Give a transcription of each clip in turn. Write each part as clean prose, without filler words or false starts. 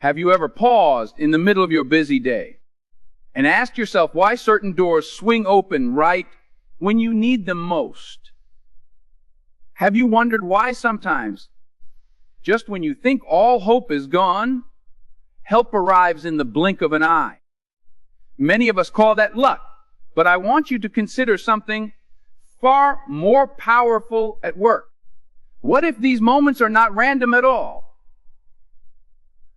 Have you ever paused in the middle of your busy day and asked yourself why certain doors swing open right when you need them most? Have you wondered why sometimes, just when you think all hope is gone, help arrives in the blink of an eye? Many of us call that luck, but I want you to consider something far more powerful at work. What if these moments are not random at all?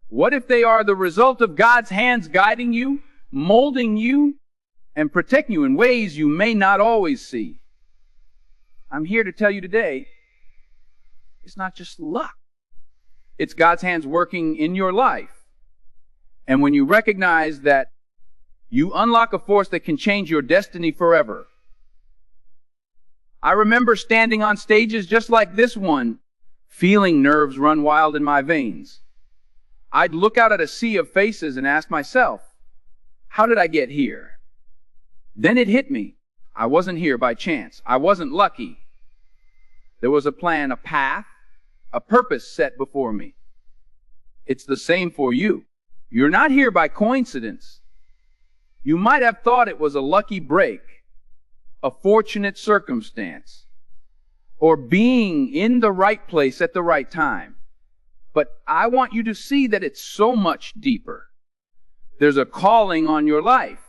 What if they are the result of God's hands guiding you, molding you, and protecting you in ways you may not always see? I'm here to tell you today, it's not just luck. It's God's hands working in your life. And when you recognize that, you unlock a force that can change your destiny forever. I remember standing on stages just like this one, feeling nerves run wild in my veins. I'd look out at a sea of faces and ask myself, how did I get here? Then it hit me. I wasn't here by chance. I wasn't lucky. There was a plan, a path, a purpose set before me. It's the same for you. You're not here by coincidence. You might have thought it was a lucky break, a fortunate circumstance, or being in the right place at the right time. But I want you to see that it's so much deeper. There's a calling on your life,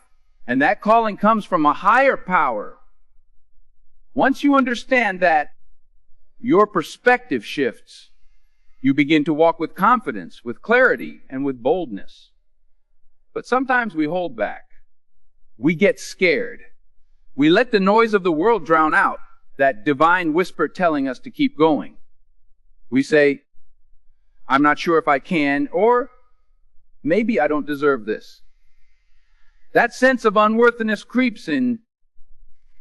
and that calling comes from a higher power. Once you understand that, your perspective shifts. You begin to walk with confidence, with clarity, and with boldness. But sometimes we hold back. We get scared. We let the noise of the world drown out that divine whisper telling us to keep going. We say, I'm not sure if I can, or maybe I don't deserve this. That sense of unworthiness creeps in,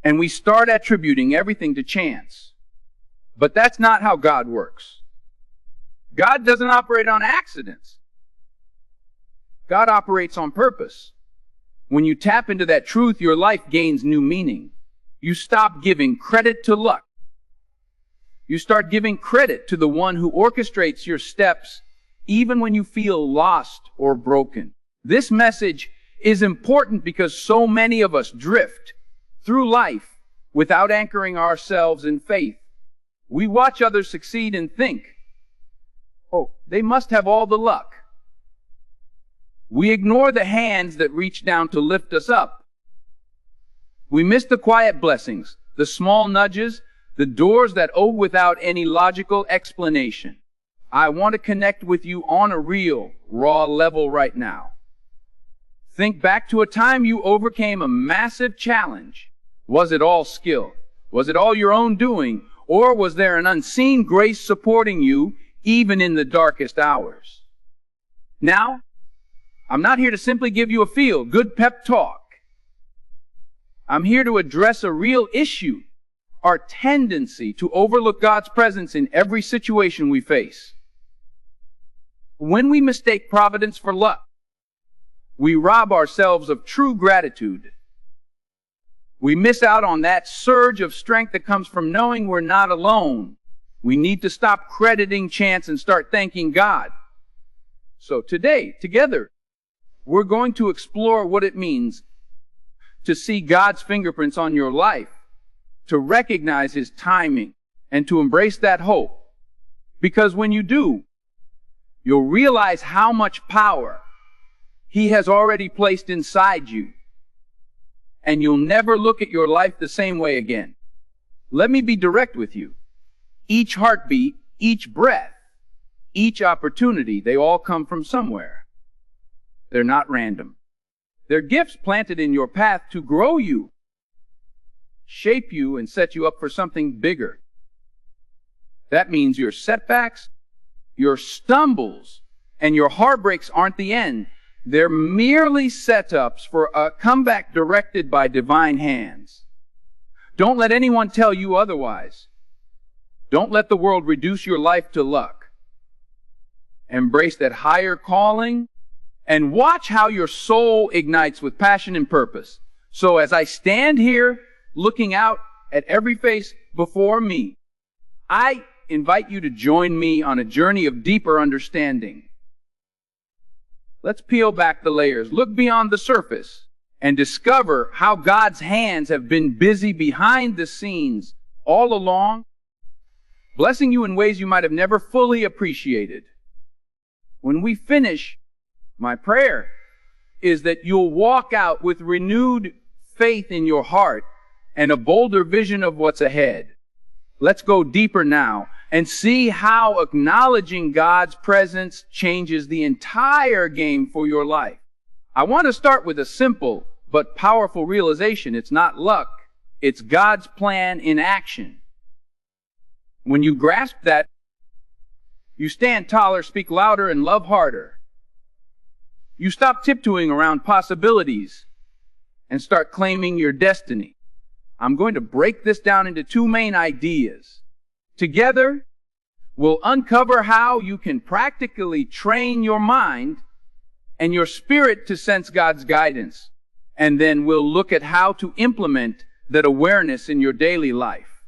and we start attributing everything to chance. But that's not how God works. God doesn't operate on accidents. God operates on purpose. When you tap into that truth, your life gains new meaning. You stop giving credit to luck. You start giving credit to the one who orchestrates your steps, even when you feel lost or broken. This message is important because so many of us drift through life without anchoring ourselves in faith. We watch others succeed and think, oh, they must have all the luck. We ignore the hands that reach down to lift us up. We miss the quiet blessings, the small nudges, the doors that open without any logical explanation. I want to connect with you on a real, raw level right now. Think back to a time you overcame a massive challenge. Was it all skill? Was it all your own doing? Or was there an unseen grace supporting you even in the darkest hours? Now, I'm not here to simply give you a feel-good pep talk. I'm here to address a real issue, our tendency to overlook God's presence in every situation we face. When we mistake providence for luck, we rob ourselves of true gratitude. We miss out on that surge of strength that comes from knowing we're not alone. We need to stop crediting chance and start thanking God. So today, together, we're going to explore what it means to see God's fingerprints on your life, to recognize His timing, and to embrace that hope. Because when you do, you'll realize how much power He has already placed inside you. And you'll never look at your life the same way again. Let me be direct with you. Each heartbeat, each breath, each opportunity, they all come from somewhere. They're not random. They're gifts planted in your path to grow you, shape you, and set you up for something bigger. That means your setbacks, your stumbles, and your heartbreaks aren't the end. They're merely setups for a comeback directed by divine hands. Don't let anyone tell you otherwise. Don't let the world reduce your life to luck. Embrace that higher calling and watch how your soul ignites with passion and purpose. So as I stand here looking out at every face before me, I invite you to join me on a journey of deeper understanding. Let's peel back the layers, look beyond the surface, and discover how God's hands have been busy behind the scenes all along, blessing you in ways you might have never fully appreciated. When we finish, my prayer is that you'll walk out with renewed faith in your heart and a bolder vision of what's ahead. Let's go deeper now and see how acknowledging God's presence changes the entire game for your life. I want to start with a simple but powerful realization. It's not luck. It's God's plan in action. When you grasp that, you stand taller, speak louder, and love harder. You stop tiptoeing around possibilities and start claiming your destiny. I'm going to break this down into two main ideas. Together, we'll uncover how you can practically train your mind and your spirit to sense God's guidance. And then we'll look at how to implement that awareness in your daily life.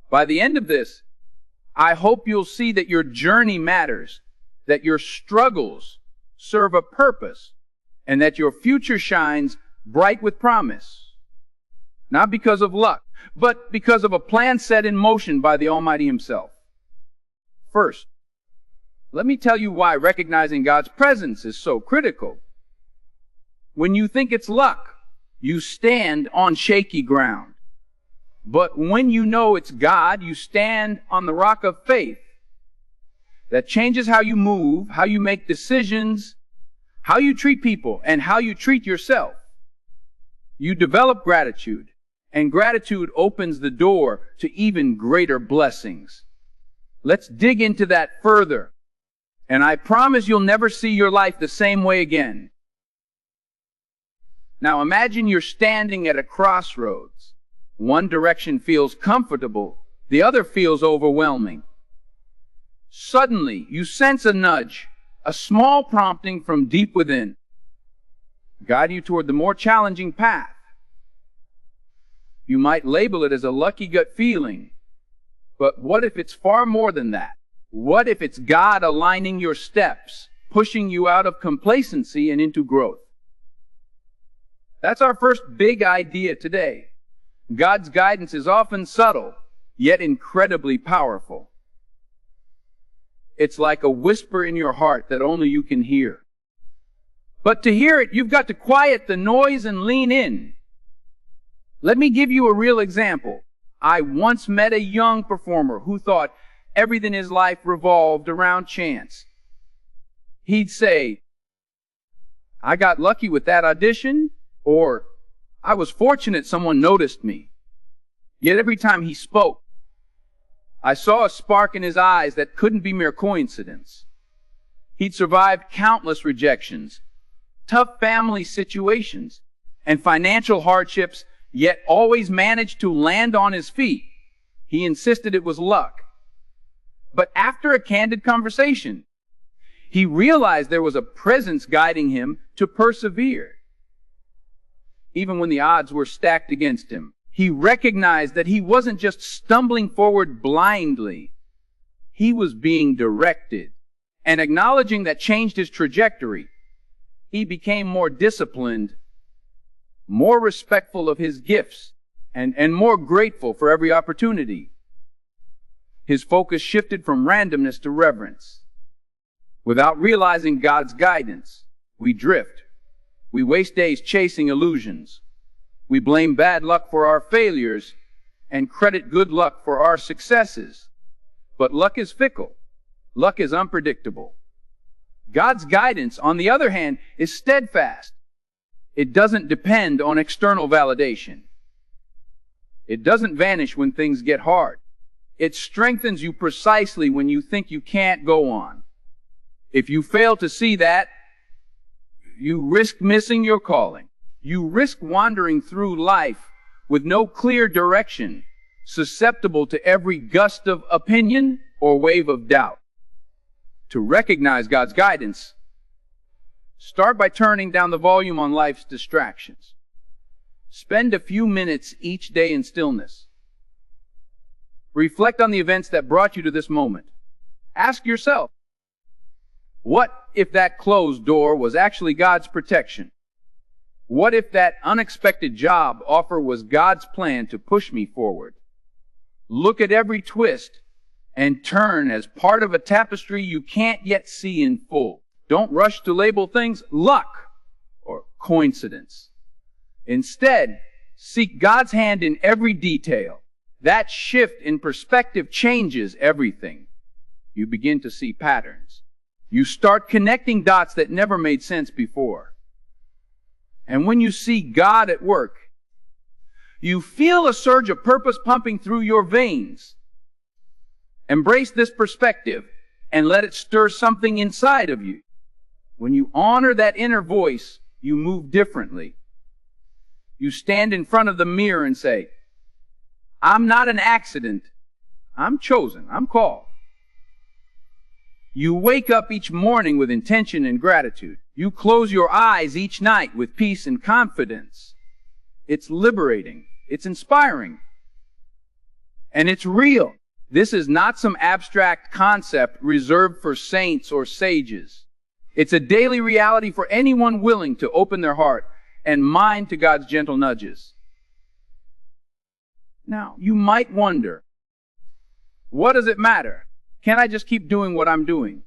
By the end of this, I hope you'll see that your journey matters, that your struggles serve a purpose, and that your future shines bright with promise. Not because of luck, but because of a plan set in motion by the Almighty Himself. First, let me tell you why recognizing God's presence is so critical. When you think it's luck, you stand on shaky ground. But when you know it's God, you stand on the rock of faith. That changes how you move, how you make decisions, how you treat people, and how you treat yourself. You develop gratitude, and gratitude opens the door to even greater blessings. Let's dig into that further, and I promise you'll never see your life the same way again. Now imagine you're standing at a crossroads. One direction feels comfortable, the other feels overwhelming. Suddenly, you sense a nudge, a small prompting from deep within, guiding you toward the more challenging path. You might label it as a lucky gut feeling, but what if it's far more than that? What if it's God aligning your steps, pushing you out of complacency and into growth? That's our first big idea today. God's guidance is often subtle, yet incredibly powerful. It's like a whisper in your heart that only you can hear. But to hear it, you've got to quiet the noise and lean in. Let me give you a real example. I once met a young performer who thought everything in his life revolved around chance. He'd say, "I got lucky with that audition," or "I was fortunate someone noticed me." Yet every time he spoke, I saw a spark in his eyes that couldn't be mere coincidence. He'd survived countless rejections, tough family situations, and financial hardships, yet always managed to land on his feet. He insisted it was luck. But after a candid conversation, he realized there was a presence guiding him to persevere. Even when the odds were stacked against him, he recognized that he wasn't just stumbling forward blindly. He was being directed. And acknowledging that changed his trajectory, he became more disciplined, more respectful of his gifts, and more grateful for every opportunity. His focus shifted from randomness to reverence. Without realizing God's guidance, we drift. We waste days chasing illusions. We blame bad luck for our failures and credit good luck for our successes. But luck is fickle. Luck is unpredictable. God's guidance, on the other hand, is steadfast. It doesn't depend on external validation. It doesn't vanish when things get hard. It strengthens you precisely when you think you can't go on. If you fail to see that, you risk missing your calling. You risk wandering through life with no clear direction, susceptible to every gust of opinion or wave of doubt. To recognize God's guidance, start by turning down the volume on life's distractions. Spend a few minutes each day in stillness. Reflect on the events that brought you to this moment. Ask yourself, What if that closed door was actually God's protection? What if that unexpected job offer was God's plan to push me forward? Look at every twist and turn as part of a tapestry you can't yet see in full. Don't rush to label things luck or coincidence. Instead, seek God's hand in every detail. That shift in perspective changes everything. You begin to see patterns. You start connecting dots that never made sense before. And when you see God at work, you feel a surge of purpose pumping through your veins. Embrace this perspective and let it stir something inside of you. When you honor that inner voice, you move differently. You stand in front of the mirror and say, I'm not an accident. I'm chosen. I'm called. You wake up each morning with intention and gratitude. You close your eyes each night with peace and confidence. It's liberating. It's inspiring. And it's real. This is not some abstract concept reserved for saints or sages. It's a daily reality for anyone willing to open their heart and mind to God's gentle nudges. Now, you might wonder, what does it matter? Can't I just keep doing what I'm doing?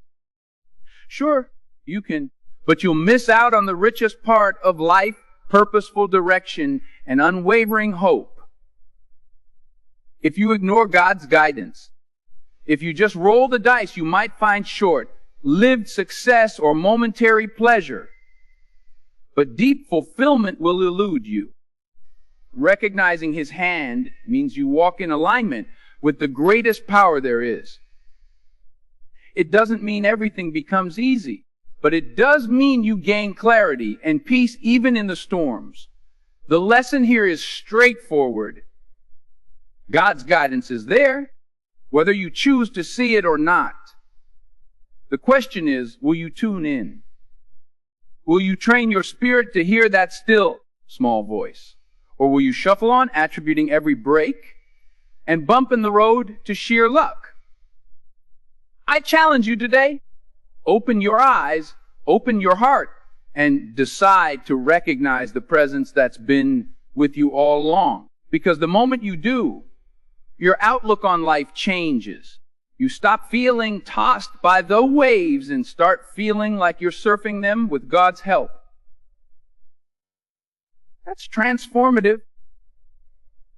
Sure, you can, but you'll miss out on the richest part of life, purposeful direction, and unwavering hope. If you ignore God's guidance, if you just roll the dice, you might find short-lived success or momentary pleasure. But deep fulfillment will elude you. Recognizing His hand means you walk in alignment with the greatest power there is. It doesn't mean everything becomes easy, but it does mean you gain clarity and peace even in the storms. The lesson here is straightforward. God's guidance is there, whether you choose to see it or not. The question is, will you tune in? Will you train your spirit to hear that still, small voice? Or will you shuffle on, attributing every break and bump in the road to sheer luck? I challenge you today. Open your eyes, open your heart, and decide to recognize the presence that's been with you all along. Because the moment you do, your outlook on life changes. You stop feeling tossed by the waves and start feeling like you're surfing them with God's help. That's transformative.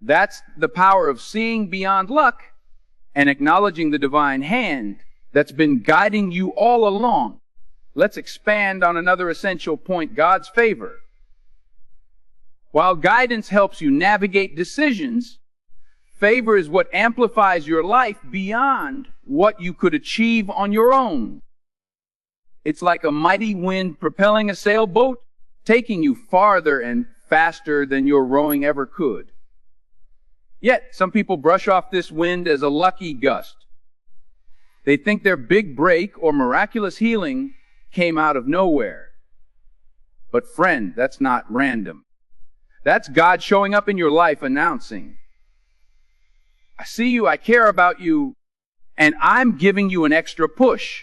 That's the power of seeing beyond luck and acknowledging the divine hand that's been guiding you all along. Let's expand on another essential point, God's favor. While guidance helps you navigate decisions, favor is what amplifies your life beyond what you could achieve on your own. It's like a mighty wind propelling a sailboat, taking you farther and faster than your rowing ever could. Yet, some people brush off this wind as a lucky gust. They think their big break or miraculous healing came out of nowhere. But friend, that's not random. That's God showing up in your life announcing, I see you, I care about you, and I'm giving you an extra push.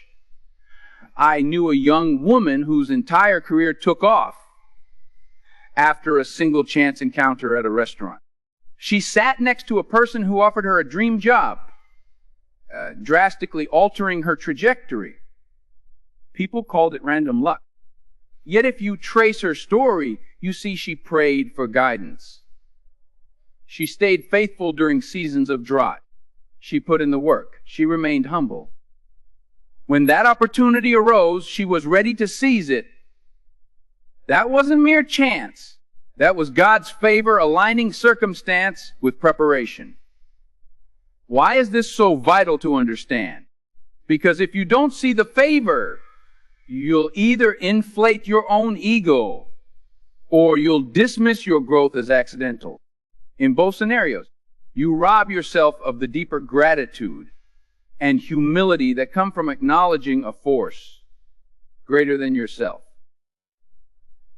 I knew a young woman whose entire career took off after a single chance encounter at a restaurant. She sat next to a person who offered her a dream job, drastically altering her trajectory. People called it random luck. Yet if you trace her story, you see she prayed for guidance. She stayed faithful during seasons of drought. She put in the work. She remained humble. When that opportunity arose, she was ready to seize it. That wasn't mere chance. That was God's favor aligning circumstance with preparation. Why is this so vital to understand? Because if you don't see the favor, you'll either inflate your own ego or you'll dismiss your growth as accidental. In both scenarios, you rob yourself of the deeper gratitude and humility that come from acknowledging a force greater than yourself.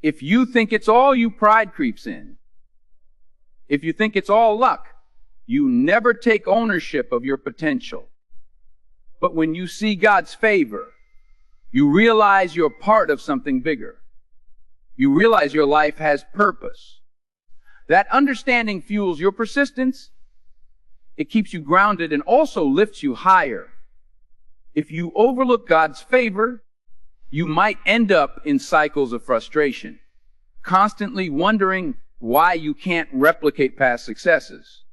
If you think it's all you, pride creeps in. If you think it's all luck, you never take ownership of your potential. But when you see God's favor, You realize you're part of something bigger. You realize your life has purpose. That understanding fuels your persistence. It keeps you grounded and also lifts you higher. If you overlook God's favor, you might end up in cycles of frustration, constantly wondering why you can't replicate past successes.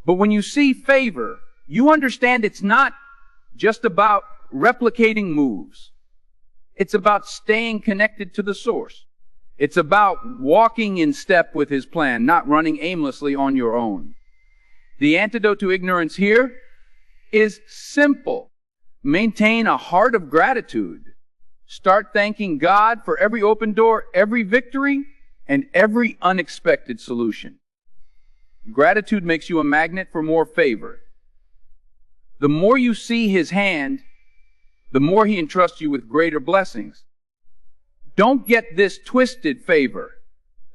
But when you see favor, you understand it's not just about replicating moves. It's about staying connected to the source. It's about walking in step with His plan, not running aimlessly on your own. The antidote to ignorance here is simple. Maintain a heart of gratitude. Start thanking God for every open door, every victory, and every unexpected solution. Gratitude makes you a magnet for more favor. The more you see His hand, the more He entrusts you with greater blessings. Don't get this twisted. Favor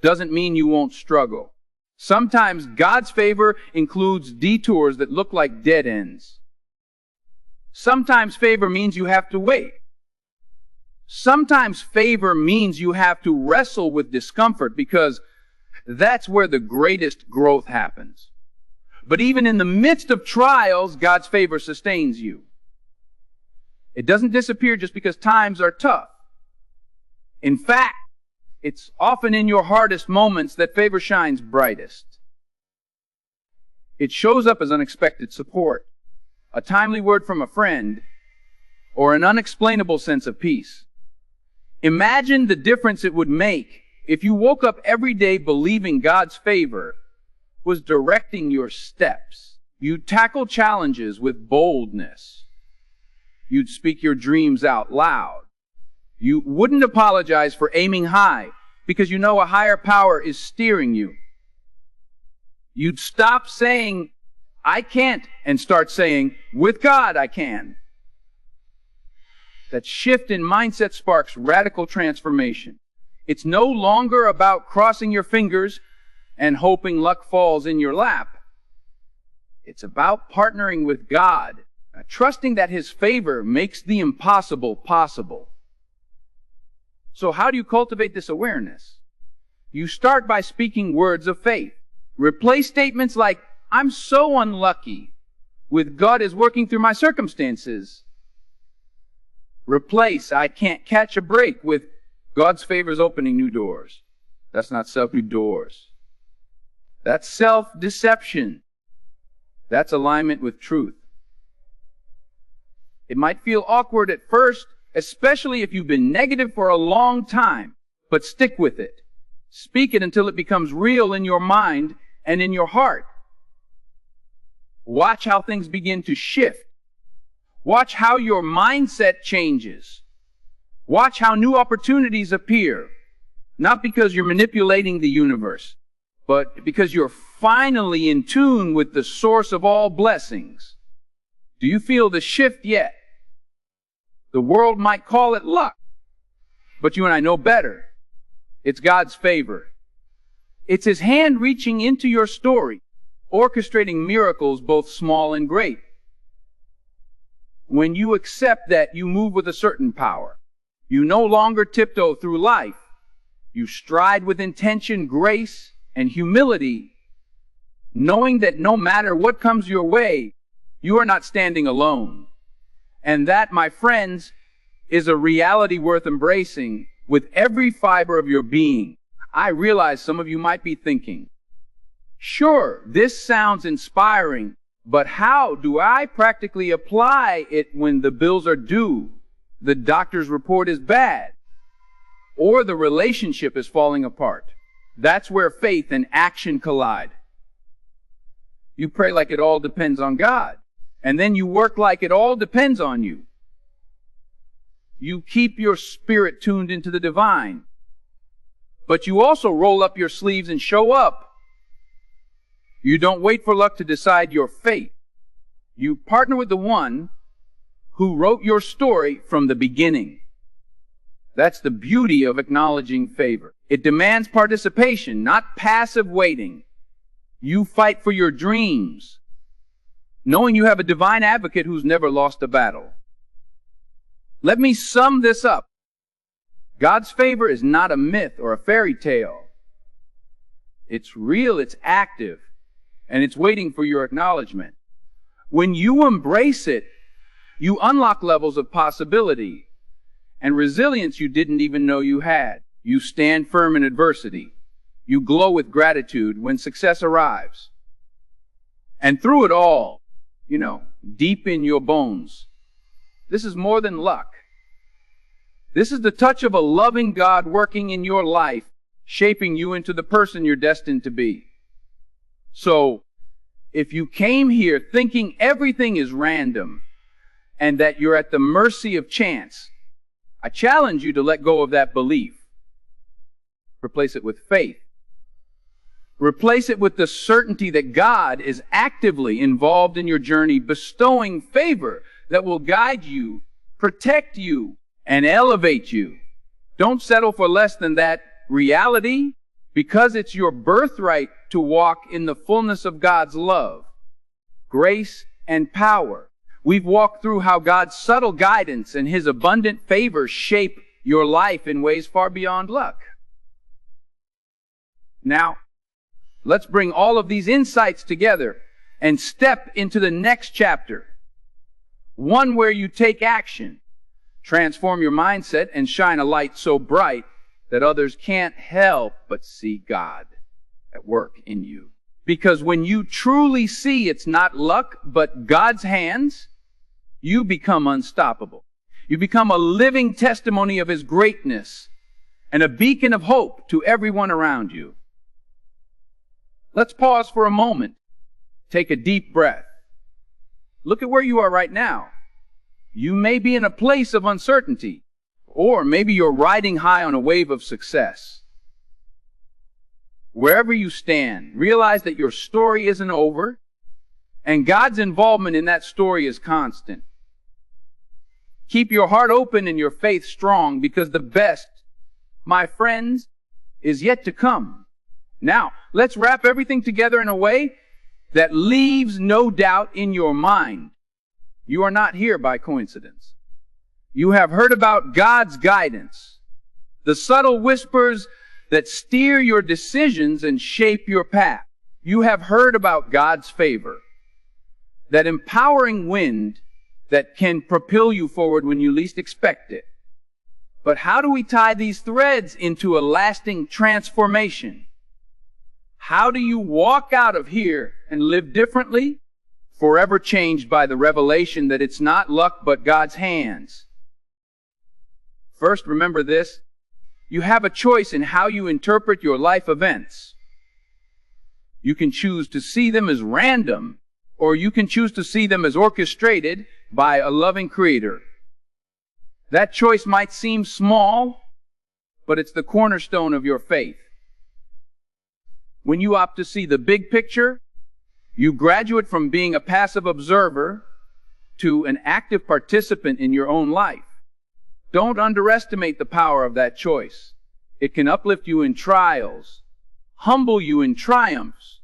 doesn't mean you won't struggle. Sometimes God's favor includes detours that look like dead ends. Sometimes favor means you have to wait. Sometimes favor means you have to wrestle with discomfort, because that's where the greatest growth happens. But even in the midst of trials, God's favor sustains you. It doesn't disappear just because times are tough. In fact, it's often in your hardest moments that favor shines brightest. It shows up as unexpected support, a timely word from a friend, or an unexplainable sense of peace. Imagine the difference it would make if you woke up every day believing God's favor was directing your steps. You'd tackle challenges with boldness. You'd speak your dreams out loud. You wouldn't apologize for aiming high, because you know a higher power is steering you. You'd stop saying, "I can't," and start saying, "With God, I can." That shift in mindset sparks radical transformation. It's no longer about crossing your fingers and hoping luck falls in your lap. It's about partnering with God, trusting that His favor makes the impossible possible. So how do you cultivate this awareness? You start by speaking words of faith. Replace statements like, "I'm so unlucky," with "God is working through my circumstances." Replace "I can't catch a break" with "God's favor is opening new doors." That's not new doors. That's self-deception. That's alignment with truth. It might feel awkward at first, especially if you've been negative for a long time, but stick with it. Speak it until it becomes real in your mind and in your heart. Watch how things begin to shift. Watch how your mindset changes. Watch how new opportunities appear. Not because you're manipulating the universe, but because you're finally in tune with the source of all blessings. Do you feel the shift yet? The world might call it luck, but you and I know better. It's God's favor. It's His hand reaching into your story, orchestrating miracles both small and great. When you accept that, you move with a certain power. You no longer tiptoe through life. You stride with intention, grace, and humility, knowing that no matter what comes your way, you are not standing alone. And that, my friends, is a reality worth embracing with every fiber of your being. I realize some of you might be thinking, "Sure, this sounds inspiring, but how do I practically apply it when the bills are due, the doctor's report is bad, or the relationship is falling apart?" That's where faith and action collide. You pray like it all depends on God, and then you work like it all depends on you. You keep your spirit tuned into the divine, but you also roll up your sleeves and show up. You don't wait for luck to decide your fate. You partner with the one who wrote your story from the beginning. That's the beauty of acknowledging favor. It demands participation, not passive waiting. You fight for your dreams, knowing you have a divine advocate who's never lost a battle. Let me sum this up. God's favor is not a myth or a fairy tale. It's real, it's active, and it's waiting for your acknowledgement. When you embrace it, you unlock levels of possibility and resilience you didn't even know you had. You stand firm in adversity. You glow with gratitude when success arrives. And through it all, deep in your bones, this is more than luck. This is the touch of a loving God working in your life, shaping you into the person you're destined to be. So, if you came here thinking everything is random and that you're at the mercy of chance, I challenge you to let go of that belief. Replace it with faith. Replace it with the certainty that God is actively involved in your journey, bestowing favor that will guide you, protect you, and elevate you. Don't settle for less than that reality, because it's your birthright to walk in the fullness of God's love, grace, and power. We've walked through how God's subtle guidance and His abundant favor shape your life in ways far beyond luck. Now, let's bring all of these insights together and step into the next chapter. One where you take action, transform your mindset, and shine a light so bright that others can't help but see God at work in you. Because when you truly see it's not luck, but God's hands, you become unstoppable. You become a living testimony of His greatness and a beacon of hope to everyone around you. Let's pause for a moment. Take a deep breath. Look at where you are right now. You may be in a place of uncertainty, or maybe you're riding high on a wave of success. Wherever you stand, realize that your story isn't over, and God's involvement in that story is constant. Keep your heart open and your faith strong, because the best, my friends, is yet to come. Now, let's wrap everything together in a way that leaves no doubt in your mind. You are not here by coincidence. You have heard about God's guidance, the subtle whispers that steer your decisions and shape your path. You have heard about God's favor, that empowering wind that can propel you forward when you least expect it. But how do we tie these threads into a lasting transformation? How do you walk out of here and live differently, forever changed by the revelation that it's not luck but God's hands? First, remember this. You have a choice in how you interpret your life events. You can choose to see them as random, or you can choose to see them as orchestrated by a loving Creator. That choice might seem small, but it's the cornerstone of your faith. When you opt to see the big picture, you graduate from being a passive observer to an active participant in your own life. Don't underestimate the power of that choice. It can uplift you in trials, humble you in triumphs,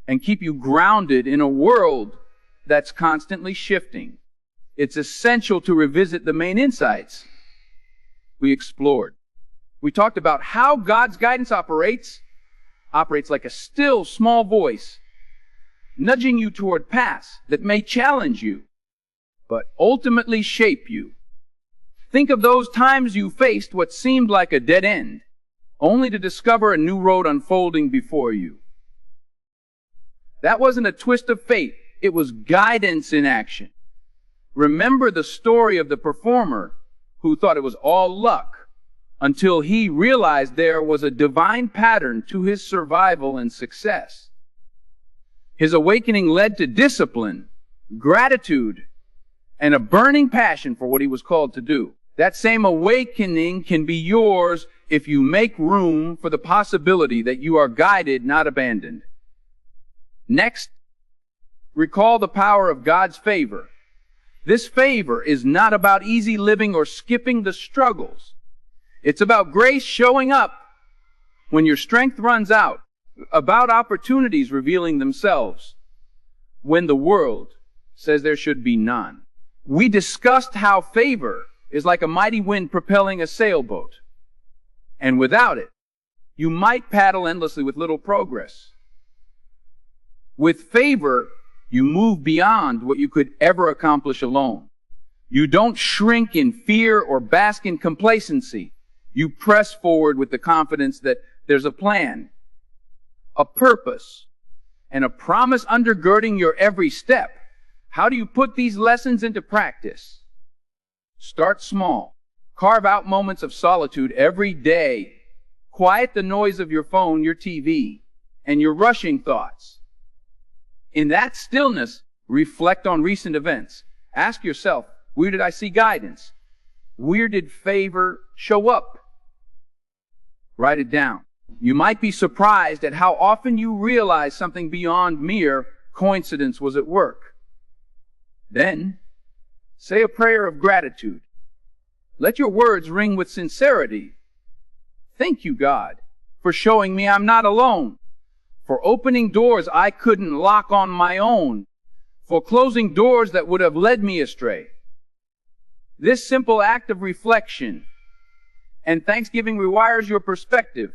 and keep you grounded in a world that's constantly shifting. It's essential to revisit the main insights we explored. We talked about how God's guidance operates like a still, small voice, nudging you toward paths that may challenge you, but ultimately shape you. Think of those times you faced what seemed like a dead end, only to discover a new road unfolding before you. That wasn't a twist of fate, it was guidance in action. Remember the story of the performer who thought it was all luck, until he realized there was a divine pattern to his survival and success. His awakening led to discipline, gratitude, and a burning passion for what he was called to do. That same awakening can be yours if you make room for the possibility that you are guided, not abandoned. Next, recall the power of God's favor. This favor is not about easy living or skipping the struggles. It's about grace showing up when your strength runs out, about opportunities revealing themselves when the world says there should be none. We discussed how favor is like a mighty wind propelling a sailboat. And without it, you might paddle endlessly with little progress. With favor, you move beyond what you could ever accomplish alone. You don't shrink in fear or bask in complacency. You press forward with the confidence that there's a plan, a purpose, and a promise undergirding your every step. How do you put these lessons into practice? Start small. Carve out moments of solitude every day. Quiet the noise of your phone, your TV, and your rushing thoughts. In that stillness, reflect on recent events. Ask yourself, where did I see guidance? Where did favor show up? Write it down. You might be surprised at how often you realize something beyond mere coincidence was at work. Then, say a prayer of gratitude. Let your words ring with sincerity. Thank you, God, for showing me I'm not alone, for opening doors I couldn't lock on my own, for closing doors that would have led me astray. This simple act of reflection and thanksgiving rewires your perspective,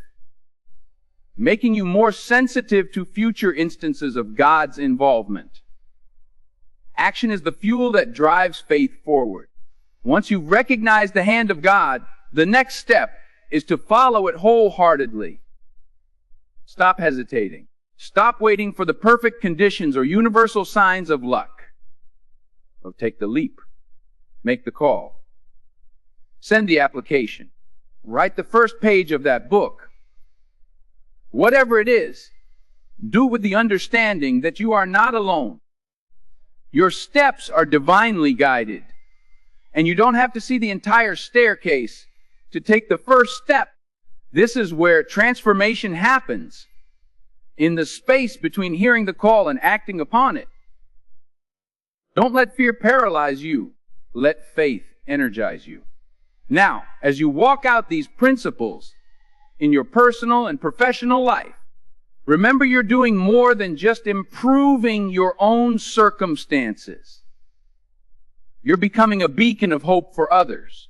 making you more sensitive to future instances of God's involvement. Action is the fuel that drives faith forward. Once you recognize the hand of God, the next step is to follow it wholeheartedly. Stop hesitating. Stop waiting for the perfect conditions or universal signs of luck. So take the leap. Make the call. Send the application. Write the first page of that book. Whatever it is, do it with the understanding that you are not alone. Your steps are divinely guided, and you don't have to see the entire staircase to take the first step. This is where transformation happens, in the space between hearing the call and acting upon it. Don't let fear paralyze you. Let faith energize you. Now, as you walk out these principles in your personal and professional life, remember you're doing more than just improving your own circumstances. You're becoming a beacon of hope for others.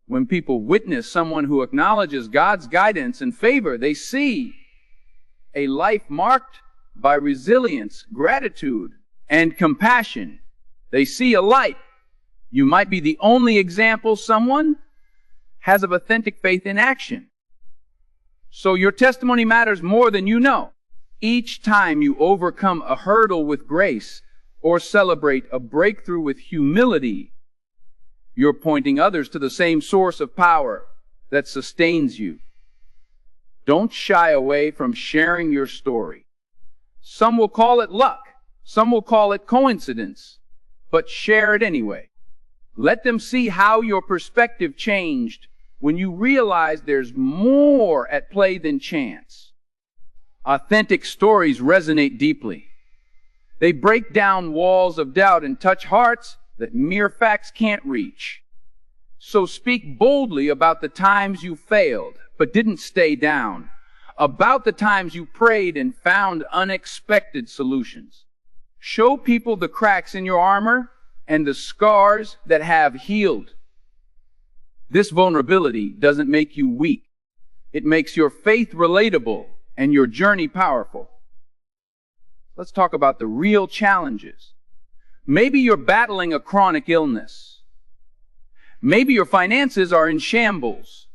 When people witness someone who acknowledges God's guidance and favor, they see a life marked by resilience, gratitude, and compassion. They see a light. You might be the only example someone has of authentic faith in action. So your testimony matters more than you know. Each time you overcome a hurdle with grace or celebrate a breakthrough with humility, you're pointing others to the same source of power that sustains you. Don't shy away from sharing your story. Some will call it luck. Some will call it coincidence. But share it anyway. Let them see how your perspective changed when you realize there's more at play than chance. Authentic stories resonate deeply. They break down walls of doubt and touch hearts that mere facts can't reach. So speak boldly about the times you failed but didn't stay down, about the times you prayed and found unexpected solutions. Show people the cracks in your armor and the scars that have healed. This vulnerability doesn't make you weak. It makes your faith relatable and your journey powerful. Let's talk about the real challenges. Maybe you're battling a chronic illness. Maybe your finances are in shambles.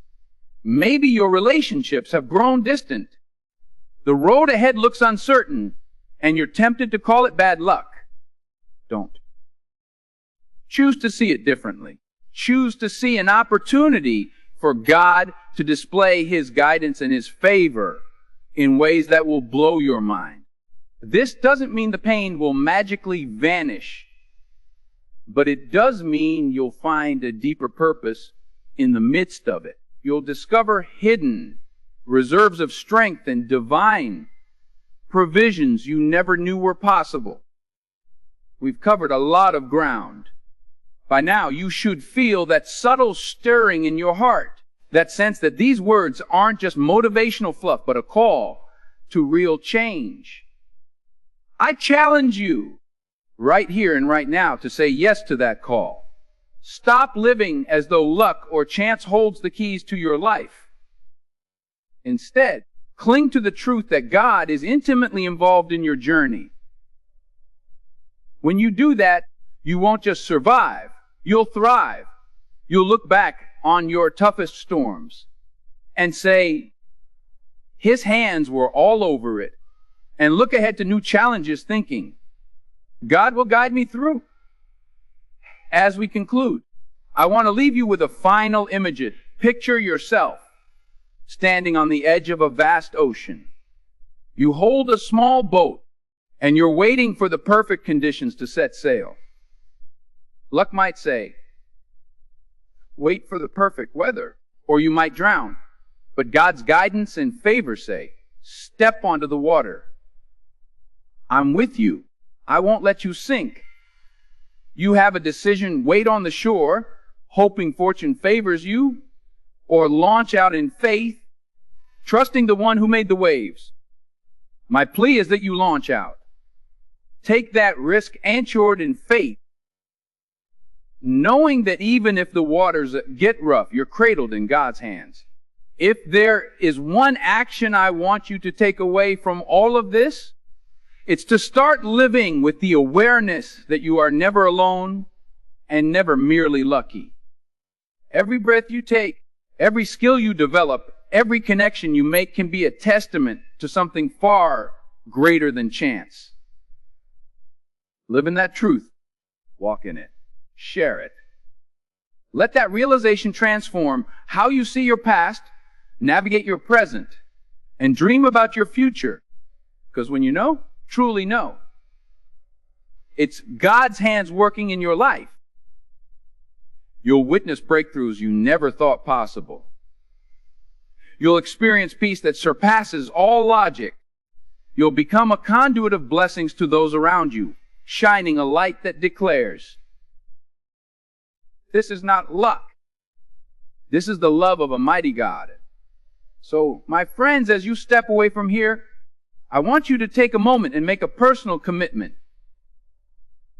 Maybe your relationships have grown distant. The road ahead looks uncertain, and you're tempted to call it bad luck. Don't. Choose to see it differently. Choose to see an opportunity for God to display His guidance and His favor in ways that will blow your mind. This doesn't mean the pain will magically vanish, but it does mean you'll find a deeper purpose in the midst of it. You'll discover hidden reserves of strength and divine provisions you never knew were possible. We've covered a lot of ground. By now, you should feel that subtle stirring in your heart, that sense that these words aren't just motivational fluff, but a call to real change. I challenge you right here and right now to say yes to that call. Stop living as though luck or chance holds the keys to your life. Instead, cling to the truth that God is intimately involved in your journey. When you do that, you won't just survive, you'll thrive. You'll look back on your toughest storms and say, His hands were all over it, and look ahead to new challenges thinking, God will guide me through. As we conclude, I want to leave you with a final image. Picture yourself standing on the edge of a vast ocean. You hold a small boat, and you're waiting for the perfect conditions to set sail. Luck might say, wait for the perfect weather, or you might drown. But God's guidance and favor say, step onto the water. I'm with you. I won't let you sink. You have a decision: wait on the shore, hoping fortune favors you, or launch out in faith, trusting the one who made the waves. My plea is that you launch out. Take that risk anchored in faith, knowing that even if the waters get rough, you're cradled in God's hands. If there is one action I want you to take away from all of this, it's to start living with the awareness that you are never alone and never merely lucky. Every breath you take, every skill you develop, every connection you make can be a testament to something far greater than chance. Live in that truth. Walk in it. Share it. Let that realization transform how you see your past, navigate your present, and dream about your future. Because when you know, truly know, it's God's hands working in your life, you'll witness breakthroughs you never thought possible. You'll experience peace that surpasses all logic. You'll become a conduit of blessings to those around you, shining a light that declares, this is not luck. This is the love of a mighty God. So, my friends, as you step away from here, I want you to take a moment and make a personal commitment.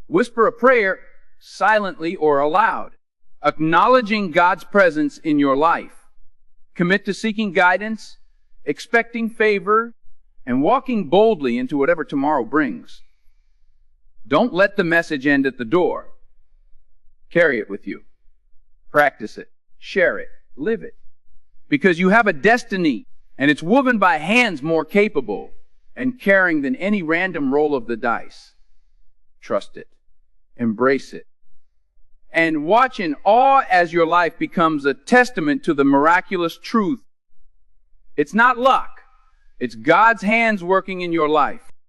Whisper a prayer silently or aloud, acknowledging God's presence in your life. Commit to seeking guidance, expecting favor, and walking boldly into whatever tomorrow brings. Don't let the message end at the door. Carry it with you. Practice it. Share it. Live it. Because you have a destiny, and it's woven by hands more capable and caring than any random roll of the dice. Trust it. Embrace it. And watch in awe as your life becomes a testament to the miraculous truth. It's not luck. It's God's hands working in your life.